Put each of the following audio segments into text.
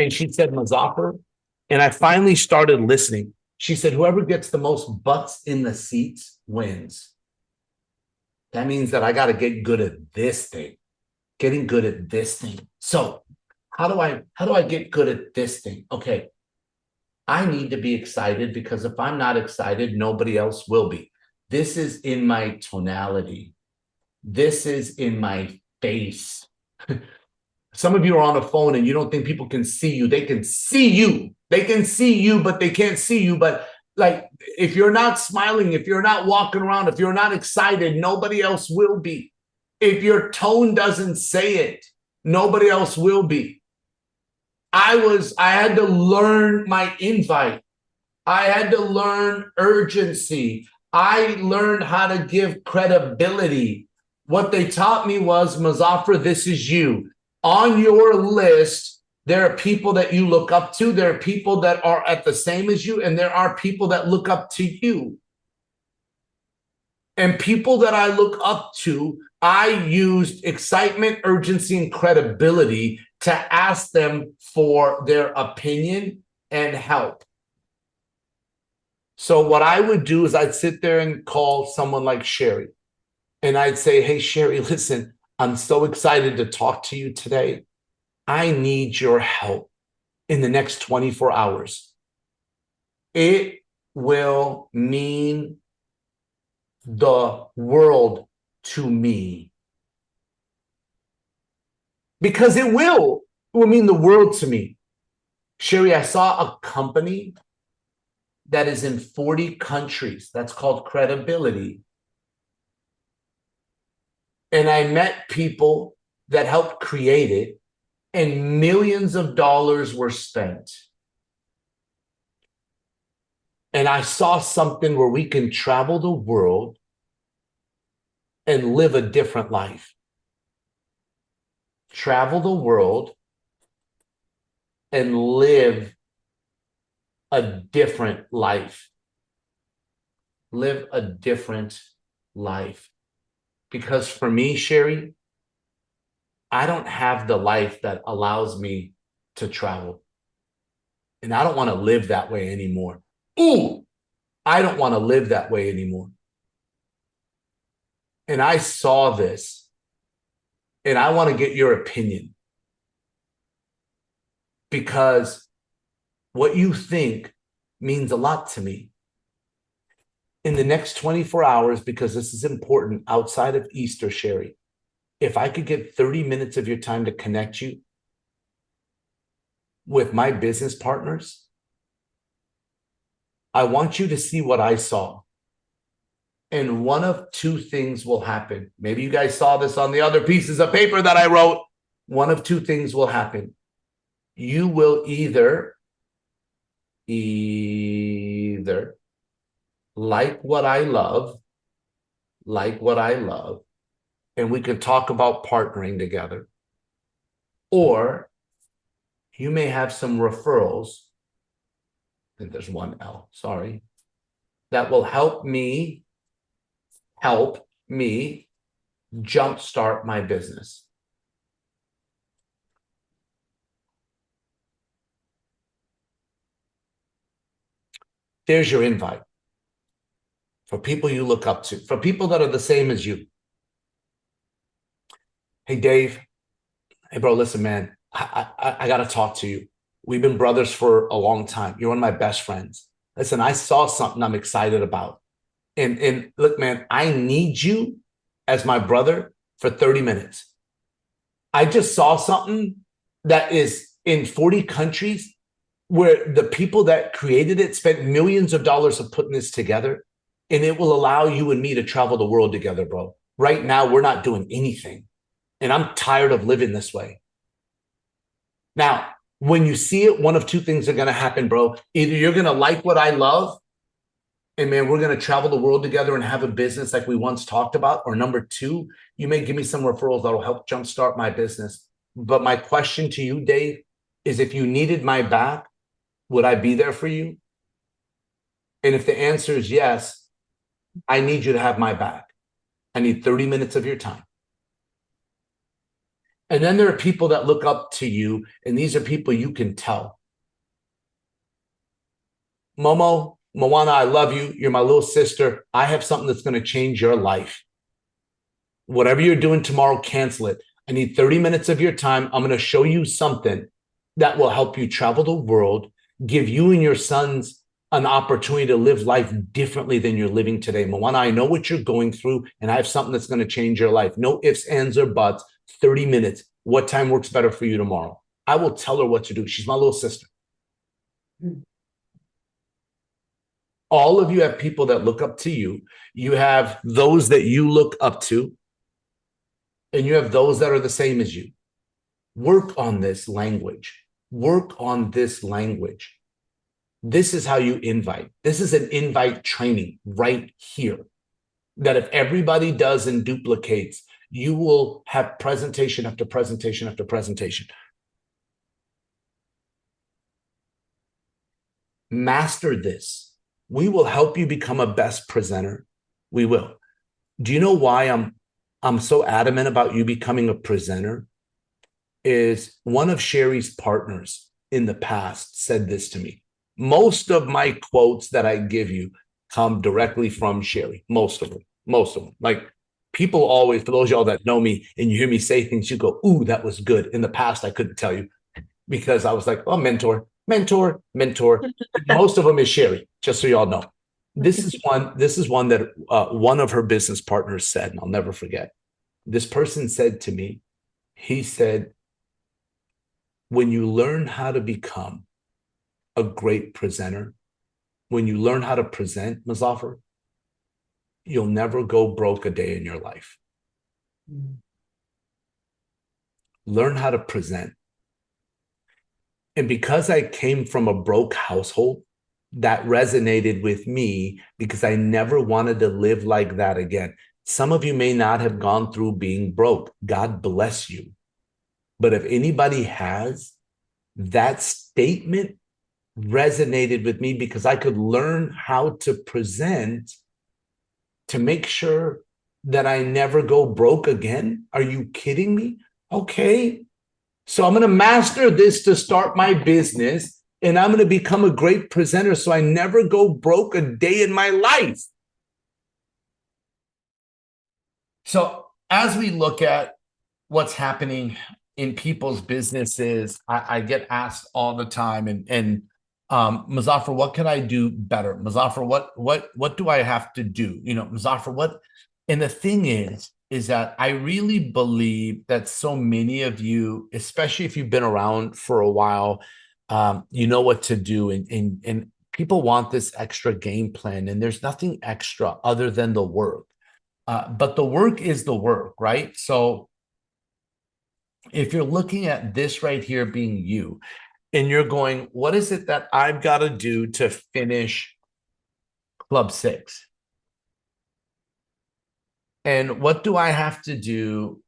And she said, Mazafar. And I finally started listening. She said, whoever gets the most butts in the seats wins. That means that I got to get good at this thing, getting good at this thing. So how do I get good at this thing? Okay. I need to be excited because if I'm not excited, nobody else will be. This is in my tonality. This is in my face. Some of you are on a phone and you don't think people can see you. They can see you. They can see you, but they can't see you. But like, if you're not smiling, if you're not walking around, if you're not excited, nobody else will be. If your tone doesn't say it, nobody else will be. I had to learn my invite. I had to learn urgency. I learned how to give credibility. What they taught me was, Mazafar, this is you. On your list, there are people that you look up to. There are people that are at the same as you, and there are people that look up to you. And people that I look up to, I used excitement, urgency, and credibility to ask them for their opinion and help. So what I would do is I'd sit there and call someone like Sherry. And I'd say, hey, Sherry, listen, I'm so excited to talk to you today. I need your help in the next 24 hours. It will mean the world to me. Because it will mean the world to me. Sherry, I saw a company that is in 40 countries. That's called Credibility. And I met people that helped create it, and millions of dollars were spent. And I saw something where we can travel the world and live a different life. Travel the world and live a different life. Live a different life. Because for me, Sherry, I don't have the life that allows me to travel. And I don't want to live that way anymore. Ooh, I don't want to live that way anymore. And I saw this, and I want to get your opinion. Because what you think means a lot to me. In the next 24 hours, because this is important outside of Easter, Sherry, if I could get 30 minutes of your time to connect you with my business partners, I want you to see what I saw. And one of two things will happen. Maybe you guys saw this on the other pieces of paper that I wrote. One of two things will happen. You will either like what I love, and we could talk about partnering together. Or you may have some referrals, I think there's one L, sorry, that will help me jumpstart my business. There's your invite. For people you look up to, for people that are the same as you. Hey, Dave. Hey, bro, listen, man, I got to talk to you. We've been brothers for a long time. You're one of my best friends. Listen, I saw something I'm excited about. And look, man, I need you as my brother for 30 minutes. I just saw something that is in 40 countries where the people that created it spent millions of dollars of putting this together. And it will allow you and me to travel the world together, bro. Right now, we're not doing anything. And I'm tired of living this way. Now, when you see it, one of two things are going to happen, bro. Either you're going to like what I love, and man, we're going to travel the world together and have a business like we once talked about. Or number two, you may give me some referrals that will help jumpstart my business. But my question to you, Dave, is if you needed my back, would I be there for you? And if the answer is yes, I need you to have my back. I need 30 minutes of your time. And then there are people that look up to you, and these are people you can tell. Momo, Moana, I love you. You're my little sister. I have something that's going to change your life. Whatever you're doing tomorrow, cancel it. I need 30 minutes of your time. I'm going to show you something that will help you travel the world, give you and your sons an opportunity to live life differently than you're living today. Moana, I know what you're going through, and I have something that's going to change your life. No ifs, ands, or buts. 30 minutes. What time works better for you tomorrow? I will tell her what to do. She's my little sister. All of you have people that look up to you. You have those that you look up to, and you have those that are the same as you. Work on this language. Work on this language. This is how you invite. This is an invite training right here. That if everybody does and duplicates, you will have presentation after presentation after presentation. Master this. We will help you become a best presenter. We will. Do you know why I'm so adamant about you becoming a presenter? Is one of Sherry's partners in the past said this to me. Most of my quotes that I give you come directly from Sherry. Most of them. Like, people always, for those of y'all that know me and you hear me say things, you go, ooh, that was good. In the past, I couldn't tell you because I was like, oh, mentor. Most of them is Sherry, just so y'all know. This is one that one of her business partners said, and I'll never forget. This person said to me, he said, when you learn how to become a great presenter, when you learn how to present, Muzaffar, you'll never go broke a day in your life. Learn how to present. And because I came from a broke household, that resonated with me because I never wanted to live like that again. Some of you may not have gone through being broke. God bless you. But if anybody has, that statement resonated with me because I could learn how to present to make sure that I never go broke again. Are you kidding me? Okay. So I'm going to master this to start my business, and I'm going to become a great presenter so I never go broke a day in my life. So as we look at what's happening in people's businesses, I get asked all the time, and Muzaffar, what can I do better? Muzaffar, what do I have to do? You know, Muzaffar, what? And the thing is that I really believe that so many of you, especially if you've been around for a while, you know what to do, and people want this extra game plan, and there's nothing extra other than the work. But the work is the work, right? So if you're looking at this right here being you, and you're going, what is it that I've got to do to finish Club 6? And what do I have to do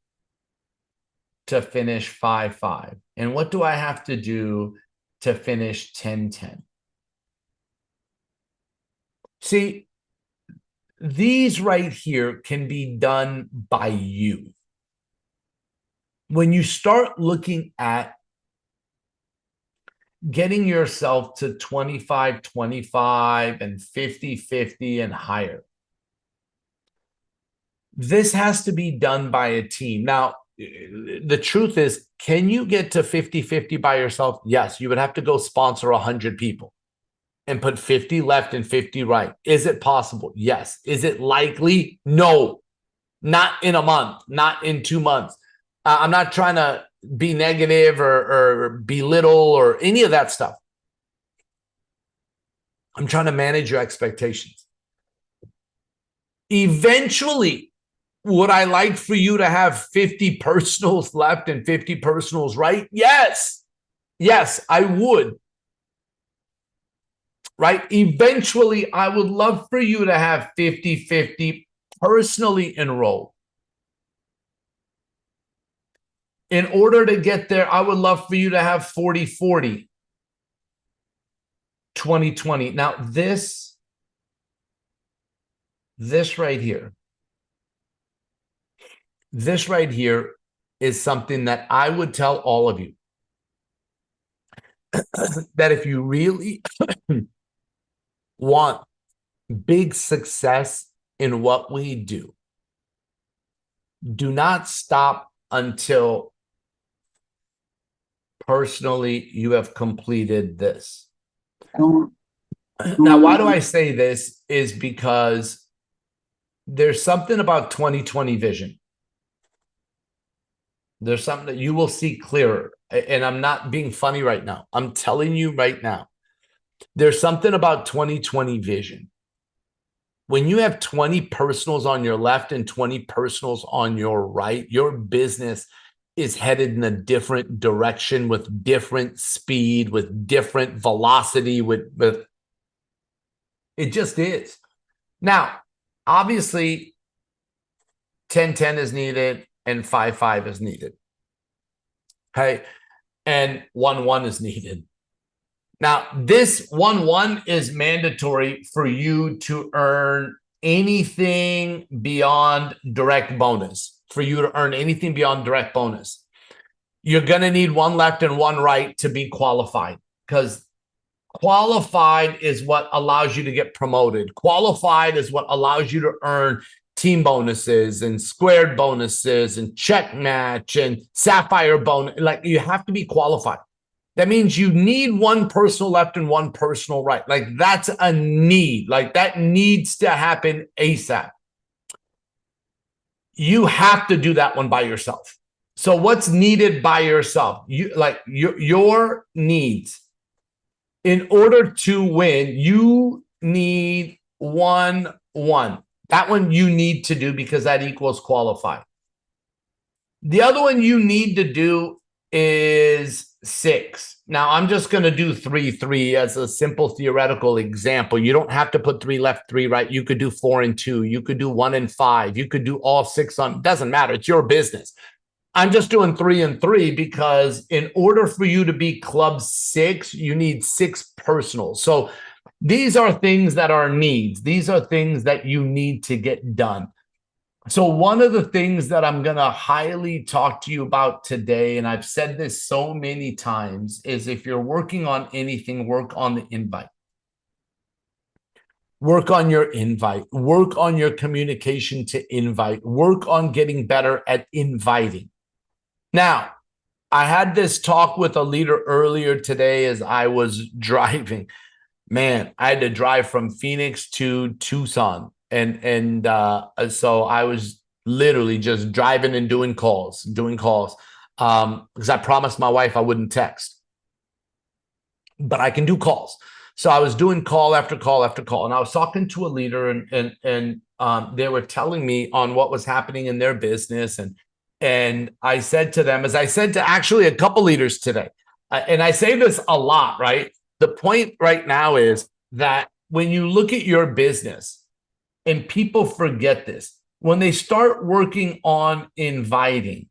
to finish 5-5? And what do I have to do to finish 10-10? See, these right here can be done by you. When you start looking at getting yourself to 25-25 and 50-50 and higher, this has to be done by a team. Now, the truth is, can you get to 50-50 by yourself? Yes, you would have to go sponsor 100 people and put 50 left and 50 right. Is it possible? Yes. Is it likely? No. Not in a month, not in 2 months. I'm not trying to be negative or belittle or any of that stuff. I'm trying to manage your expectations. Eventually, would I like for you to have 50 personals left and 50 personals right? Yes. Yes, I would. Right? Eventually, I would love for you to have 50-50 personally enrolled. In order to get there, I would love for you to have 40-40, 20-20. Now, this right here is something that I would tell all of you. That if you really want big success in what we do, do not stop until personally you have completed this. Now, why do I say this? Is because there's something about 2020 vision. There's something that you will see clearer. And I'm not being funny right now. I'm telling you right now. There's something about 2020 vision. When you have 20 personals on your left and 20 personals on your right, your business is headed in a different direction with different speed, with different velocity, with it just is. Now, obviously, 10-10 is needed and 5-5 is needed. Okay. And 1-1 is needed. Now, this 1-1 is mandatory for you to earn anything beyond direct bonus. For you to earn anything beyond direct bonus, you're going to need one left and one right to be qualified, because qualified is what allows you to get promoted. Qualified is what allows you to earn team bonuses and squared bonuses and check match and sapphire bonus. Like, you have to be qualified. That means you need one personal left and one personal right. Like, that's a need. Like, that needs to happen ASAP. You have to do that one by yourself. So what's needed by yourself? Your needs. In order to win, you need 1-1. That one you need to do because that equals qualify. The other one you need to do is 6. Now, I'm just going to do 3-3 as a simple theoretical example. You don't have to put 3 left, 3 right. You could do 4 and 2. You could do 1 and 5. You could do all 6 on. Doesn't matter. It's your business. I'm just doing 3 and 3 because in order for you to be club 6, you need 6 personals. So these are things that are needs. These are things that you need to get done. So one of the things that I'm going to highly talk to you about today, and I've said this so many times, is if you're working on anything, work on the invite. Work on your invite. Work on your communication to invite. Work on getting better at inviting. Now, I had this talk with a leader earlier today as I was driving. Man, I had to drive from Phoenix to Tucson. And so I was literally just driving and doing calls, because I promised my wife I wouldn't text, but I can do calls. So I was doing call after call after call, and I was talking to a leader, and they were telling me on what was happening in their business, and I said to them, as I said to actually a couple leaders today, and I say this a lot, right? The point right now is that when you look at your business, and people forget this, when they start working on inviting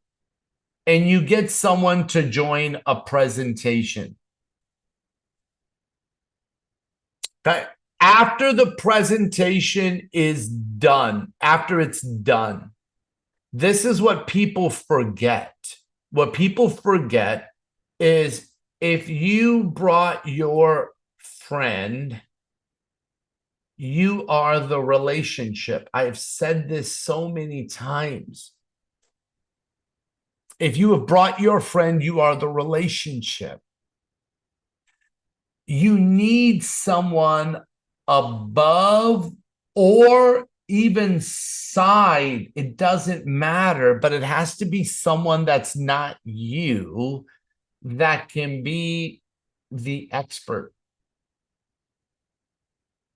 and you get someone to join a presentation, okay, after the presentation is done, after it's done, this is what people forget. What people forget is if you brought your friend, you are the relationship. I have said this so many times. If you have brought your friend, you are the relationship. You need someone above or even side. It doesn't matter, but it has to be someone that's not you that can be the expert.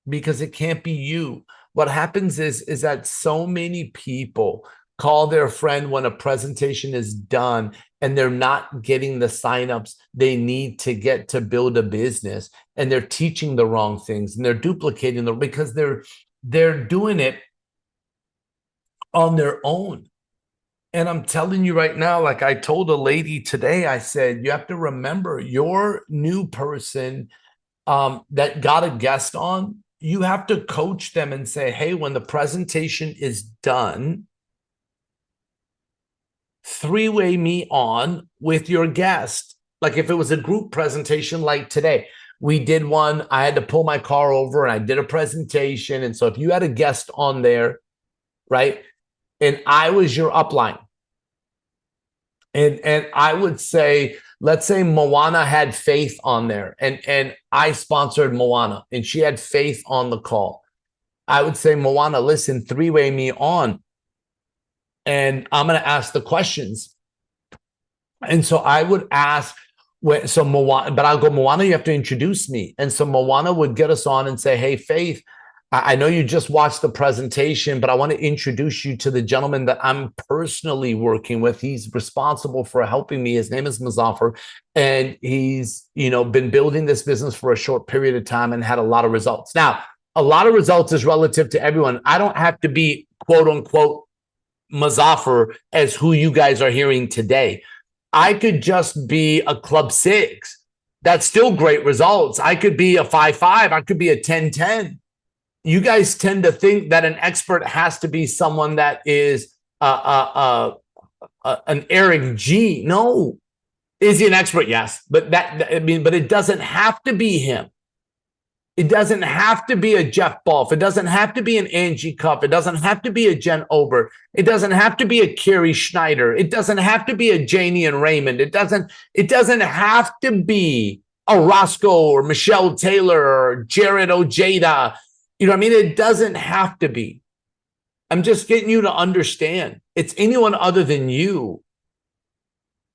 Because it can't be you. What happens is that so many people call their friend when a presentation is done and they're not getting the signups they need to get to build a business, and they're teaching the wrong things and they're duplicating them because they're doing it on their own. And I'm telling you right now, like I told a lady today, I said, you have to remember your new person that got a guest on, you have to coach them and say, hey, when the presentation is done, three-way me on with your guest. Like if it was a group presentation like today, we did one, I had to pull my car over and I did a presentation. And so if you had a guest on there, right, and I was your upline, and I would say, let's say Moana had Faith on there, and I sponsored Moana, and she had Faith on the call. I would say, Moana, listen, three-way me on, and I'm going to ask the questions. And so I would ask, so Moana, but I'll go, Moana, you have to introduce me. And so Moana would get us on and say, hey, Faith, I know you just watched the presentation, but I want to introduce you to the gentleman that I'm personally working with. He's responsible for helping me. His name is Muzaffar, and he's, been building this business for a short period of time and had a lot of results. Now, a lot of results is relative to everyone. I don't have to be quote unquote Muzaffar as who you guys are hearing today. I could just be a club 6. That's still great results. I could be a 5-5. I could be a 10-10. You guys tend to think that an expert has to be someone that is an Eric G. No. Is he an expert? Yes. But but it doesn't have to be him. It doesn't have to be a Jeff Balf. It doesn't have to be an Angie Cup. It doesn't have to be a Jen Ober. It doesn't have to be a Carrie Schneider. It doesn't have to be a Janie and Raymond. It doesn't have to be a Roscoe or Michelle Taylor or Jared Ojeda. You know what I mean? It doesn't have to be. I'm just getting you to understand. It's anyone other than you.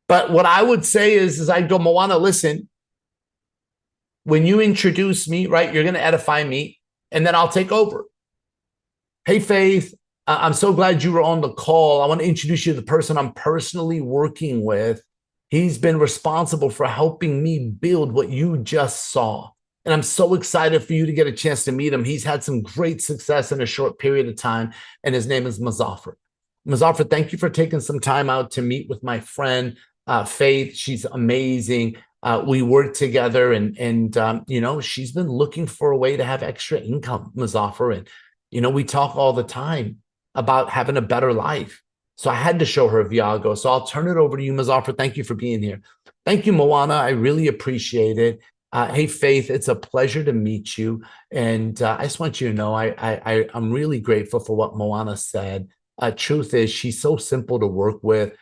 But what I would say is I'd go, Moana, listen, when you introduce me, right, you're going to edify me, and then I'll take over. Hey, Faith, I'm so glad you were on the call. I want to introduce you to the person I'm personally working with. He's been responsible for helping me build what you just saw. And I'm so excited for you to get a chance to meet him. He's had some great success in a short period of time, and his name is Muzaffar. Muzaffar, thank you for taking some time out to meet with my friend, Faith. She's amazing. We work together, and she's been looking for a way to have extra income, Muzaffar. And, we talk all the time about having a better life. So I had to show her Viago. So I'll turn it over to you, Muzaffar. Thank you for being here. Thank you, Moana. I really appreciate it. Hey, Faith, it's a pleasure to meet you. And I just want you to know I'm really grateful for what Moana said. Truth is, she's so simple to work with.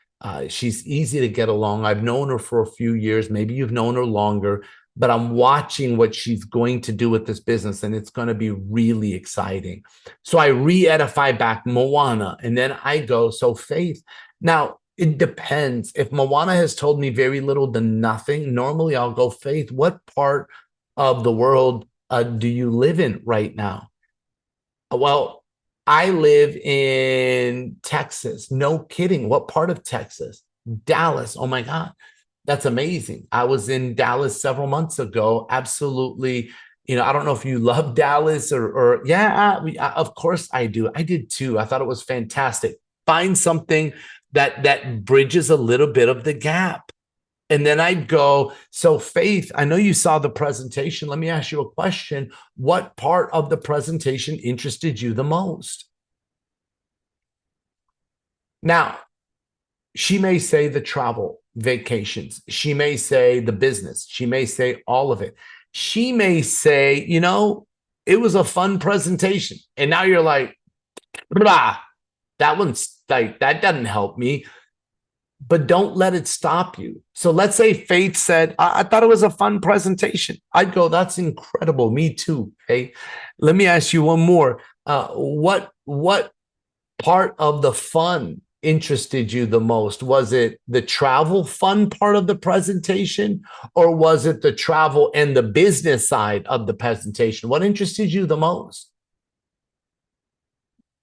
She's easy to get along. I've known her for a few years. Maybe you've known her longer, but I'm watching what she's going to do with this business, and it's going to be really exciting. So I re-edify back Moana, and then I go, so Faith. Now, it depends. If Moana has told me very little to nothing, normally I'll go, Faith, what part of the world do you live in right now? Well, I live in Texas. No kidding. What part of Texas? Dallas. Oh my God. That's amazing. I was in Dallas several months ago. Absolutely. I don't know if you love Dallas or yeah, of course I do. I did too. I thought it was fantastic. Find something that bridges a little bit of the gap. And then I'd go, so Faith, I know you saw the presentation. Let me ask you a question. What part of the presentation interested you the most? Now, she may say the travel, vacations. She may say the business. She may say all of it. She may say, it was a fun presentation. And now you're like, blah, that one's like, that doesn't help me. But don't let it stop you. So let's say Faith said, I thought it was a fun presentation. I'd go, that's incredible. Me too. Okay. Let me ask you one more. What part of the fun interested you the most? Was it the travel fun part of the presentation, or was it the travel and the business side of the presentation? What interested you the most?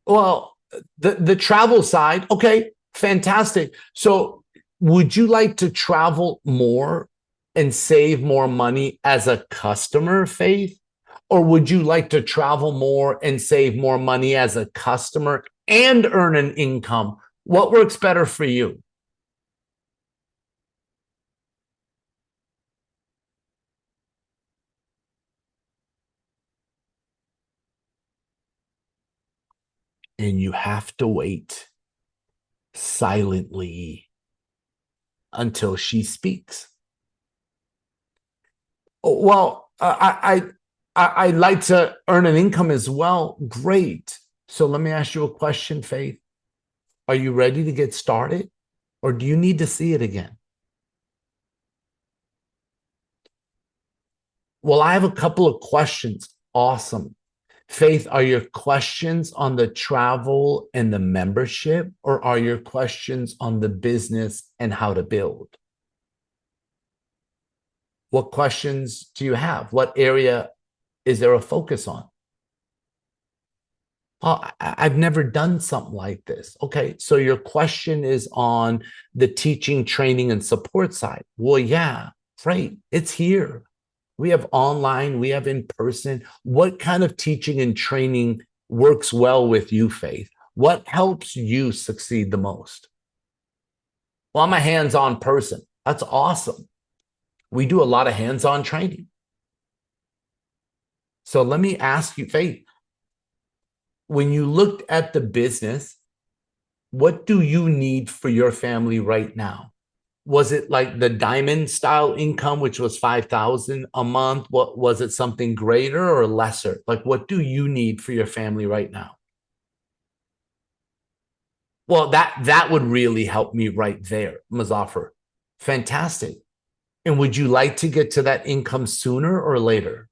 Well, the travel side. Okay. Fantastic. So would you like to travel more and save more money as a customer, Faith? Or would you like to travel more and save more money as a customer and earn an income? What works better for you? And you have to wait silently until she speaks. Well, I'd like to earn an income as well. Great. So let me ask you a question, Faith. Are you ready to get started, or do you need to see it again? Well, I have a couple of questions. Awesome. Faith, are your questions on the travel and the membership, or are your questions on the business and how to build? What questions do you have? What area is there a focus on? Oh, I've never done something like this. Okay, so your question is on the teaching, training, and support side. Well, yeah, right. It's here. We have online, we have in person. What kind of teaching and training works well with you, Faith? What helps you succeed the most? Well, I'm a hands-on person. That's awesome. We do a lot of hands-on training. So let me ask you, Faith, when you looked at the business, what do you need for your family right now? Was it like the diamond style income, which was 5,000 a month? What was it, something greater or lesser? Like, what do you need for your family right now? Well, that would really help me right there, Muzaffar. Fantastic. And would you like to get to that income sooner or later?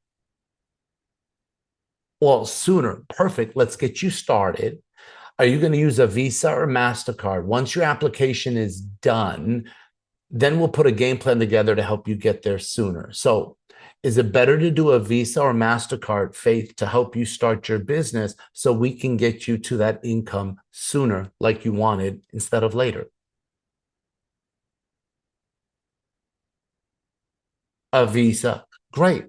Well, sooner. Perfect. Let's get you started. Are you going to use a Visa or MasterCard? Once your application is done, then we'll put a game plan together to help you get there sooner. So is it better to do a Visa or MasterCard, Faith, to help you start your business so we can get you to that income sooner like you wanted instead of later? A Visa. Great.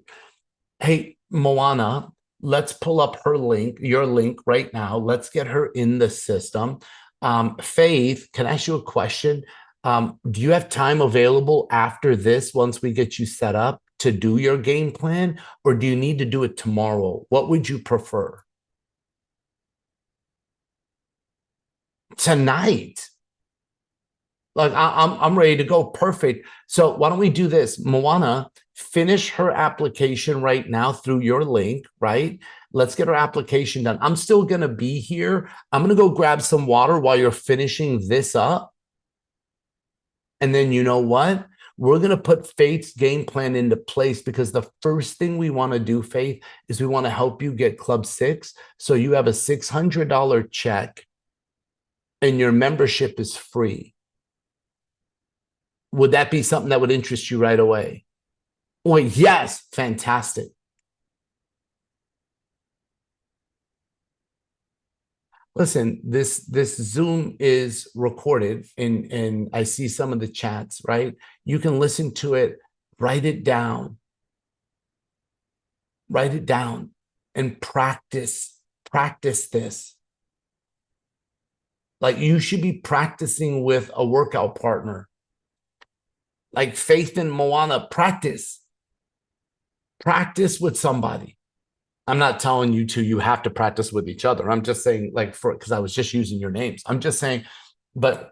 Hey, Moana, let's pull up her link, your link right now. Let's get her in the system. Faith, can I ask you a question? Do you have time available after this, once we get you set up, to do your game plan, or do you need to do it tomorrow? What would you prefer? Tonight. Like I'm ready to go. Perfect. So why don't we do this? Moana, finish her application right now through your link, right? Let's get her application done. I'm still gonna be here. I'm gonna go grab some water while you're finishing this up. And then you know what? We're going to put Faith's game plan into place, because the first thing we want to do, Faith, is we want to help you get Club 6. So you have a $600 check and your membership is free. Would that be something that would interest you right away? Oh, yes. Fantastic. Listen, this Zoom is recorded, and I see some of the chats, right? You can listen to it, write it down, and practice this. Like, you should be practicing with a workout partner. Like Faith and Moana, practice with somebody. I'm not telling you have to practice with each other. I'm just saying, like, because I was just using your names. I'm just saying, but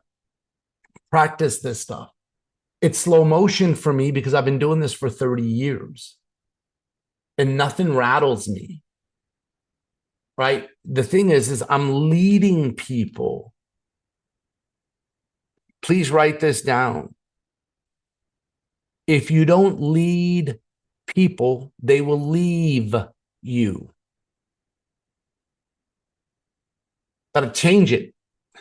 practice this stuff. It's slow motion for me because I've been doing this for 30 years and nothing rattles me, right? The thing is I'm leading people. Please write this down. If you don't lead people, they will leave you. Got to change it.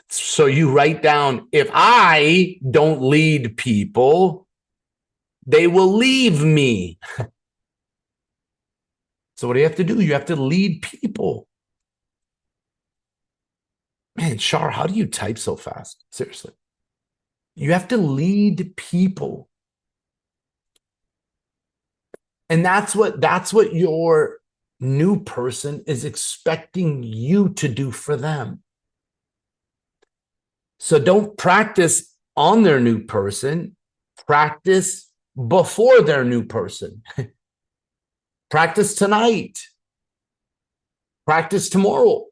So you write down, if I don't lead people, they will leave me. So what do you have to do? You have to lead people. Man, Shar, how do you type so fast? Seriously. You have to lead people. And that's what your new person is expecting you to do for them. So don't practice on their new person. Practice before their new person. Practice tonight. Practice tomorrow.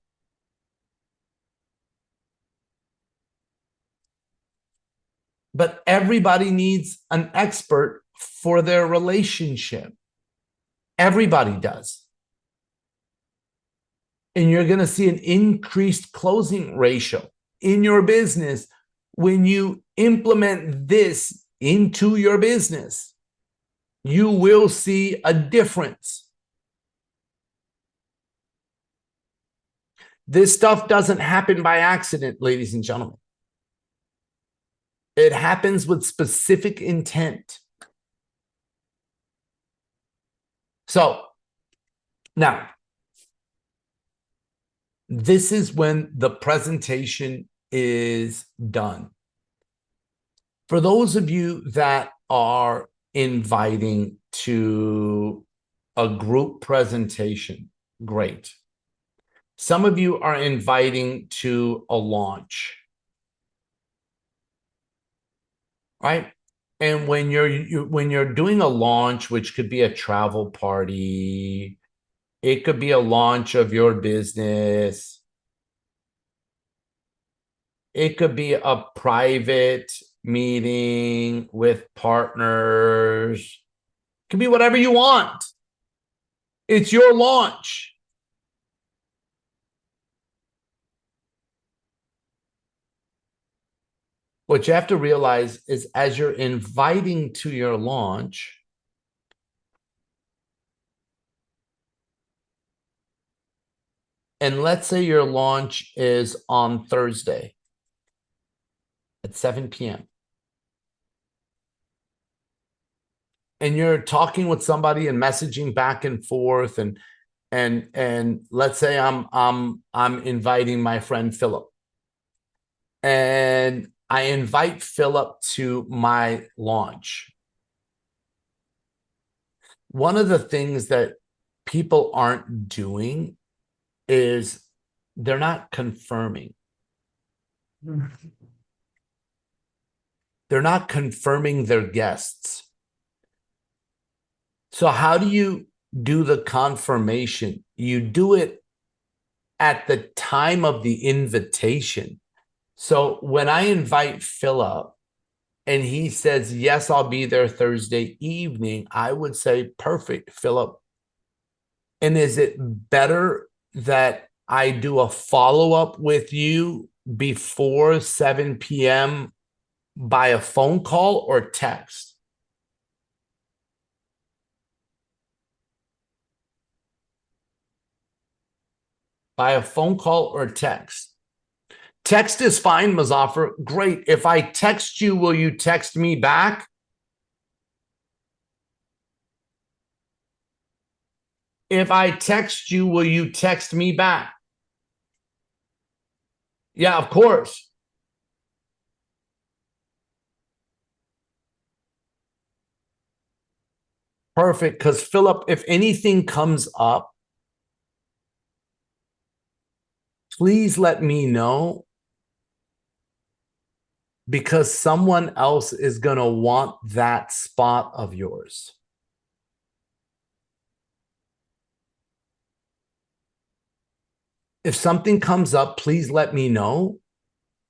But everybody needs an expert for their relationship. Everybody does. And you're going to see an increased closing ratio in your business when you implement this into your business. You will see a difference. This stuff doesn't happen by accident, ladies and gentlemen. It happens with specific intent. So now, this is when the presentation is done. For those of you that are inviting to a group presentation, great. Some of you are inviting to a launch, right? And when you're doing a launch, which could be a travel party, it could be a launch of your business, it could be a private meeting with partners, it could be whatever you want. It's your launch. What you have to realize is as you're inviting to your launch, and let's say your launch is on Thursday at 7 p.m. and you're talking with somebody and messaging back and forth, and let's say I'm inviting my friend Philip, and I invite Philip to my launch. One of the things that people aren't doing is they're not confirming. They're not confirming their guests. So how do you do the confirmation? You do it at the time of the invitation. So when I invite Philip and he says, yes, I'll be there Thursday evening, I would say, perfect, Philip. And is it better that I do a follow-up with you before 7 p.m. by a phone call or text? By a phone call or text? Text is fine, Mazafar. Great. If I text you, will you text me back? If I text you, will you text me back? Yeah, of course. Perfect. Because Philip, if anything comes up, please let me know, because someone else is going to want that spot of yours. If something comes up, please let me know,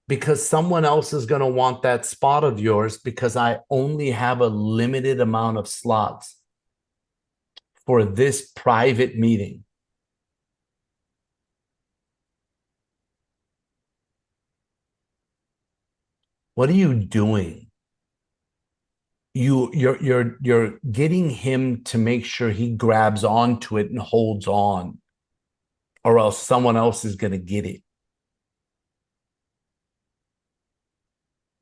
because someone else is going to want that spot of yours, because I only have a limited amount of slots for this private meeting. What are you doing? You're getting him to make sure he grabs onto it and holds on, or else someone else is going to get it.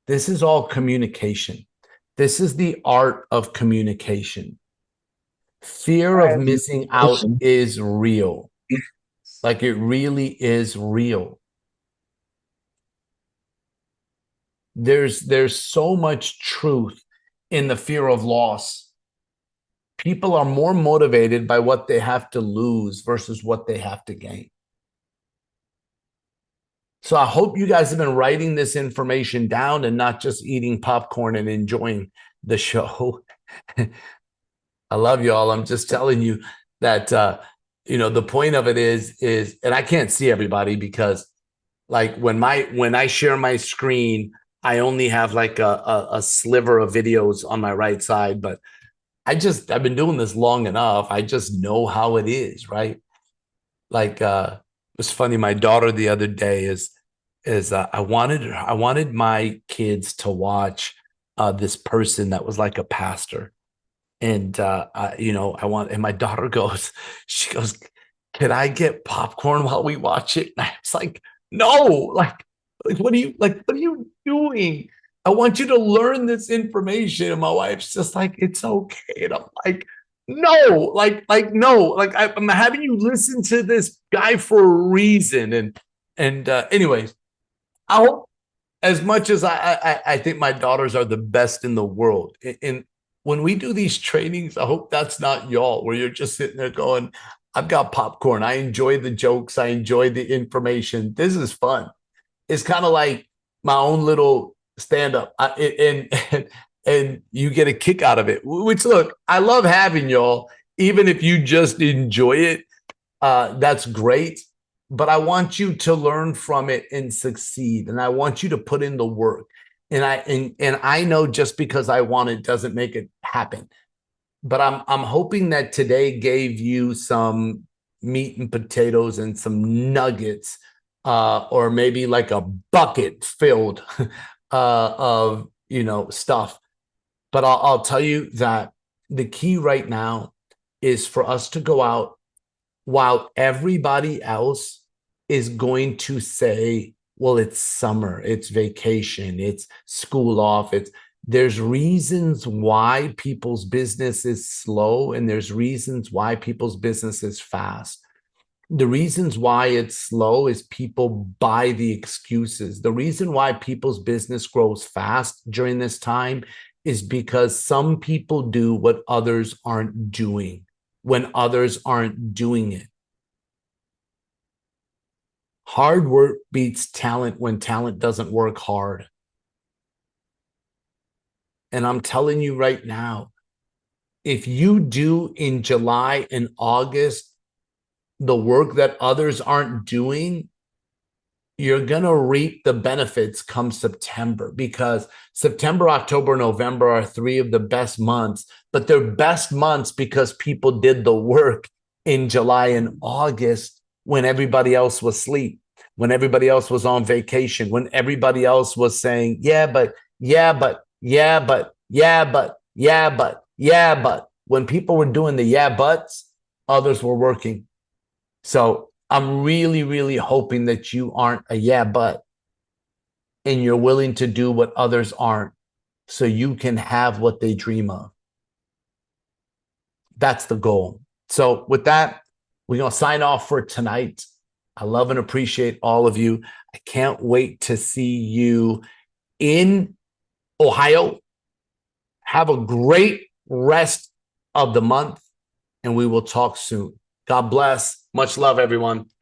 This is all communication. This is the art of communication. Fear of missing out is real. Like, it really is real. There's so much truth in the fear of loss. People are more motivated by what they have to lose versus what they have to gain. So I hope you guys have been writing this information down and not just eating popcorn and enjoying the show. I love you all. I'm just telling you that, the point of it is, and I can't see everybody because, like, when I share my screen, I only have like a sliver of videos on my right side, but I've been doing this long enough. I just know how it is, right? Like it was funny. My daughter the other day is I wanted my kids to watch this person that was like a pastor. And I want, and my daughter goes, she goes, "Can I get popcorn while we watch it?" And I was like, "No, like what are you doing? I want you to learn this information." And my wife's just like, "It's okay." And I'm like, "No, no, I'm having you listen to this guy for a reason." And anyways, I hope, as much as I think my daughters are the best in the world. And when we do these trainings, I hope that's not y'all, where you're just sitting there going, "I've got popcorn. I enjoy the jokes. I enjoy the information. This is fun." It's kind of like my own little stand up, and you get a kick out of it. Which, look, I love having y'all, even if you just enjoy it. That's great, but I want you to learn from it and succeed, and I want you to put in the work. And I know just because I want it doesn't make it happen. But I'm hoping that today gave you some meat and potatoes and some nuggets, or maybe like a bucket filled of stuff. But I'll tell you that the key right now is for us to go out while everybody else is going to say, "Well, it's summer, it's vacation, it's school off, there's reasons why people's business is slow, and there's reasons why people's business is fast. The reasons why it's slow is people buy the excuses. The reason why people's business grows fast during this time is because some people do what others aren't doing when others aren't doing it. Hard work beats talent when talent doesn't work hard. And I'm telling you right now, if you do in July and August the work that others aren't doing, you're going to reap the benefits come September, because September, October, November are three of the best months, but they're best months because people did the work in July and August when everybody else was asleep, when everybody else was on vacation, when everybody else was saying, "Yeah, but, yeah, but, yeah, but, yeah, but, yeah, but, yeah, but." When people were doing the yeah, buts, others were working. So I'm really, really hoping that you aren't a yeah, but, and you're willing to do what others aren't so you can have what they dream of. That's the goal. So with that, we're going to sign off for tonight. I love and appreciate all of you. I can't wait to see you in Ohio. Have a great rest of the month, and we will talk soon. God bless. Much love, everyone.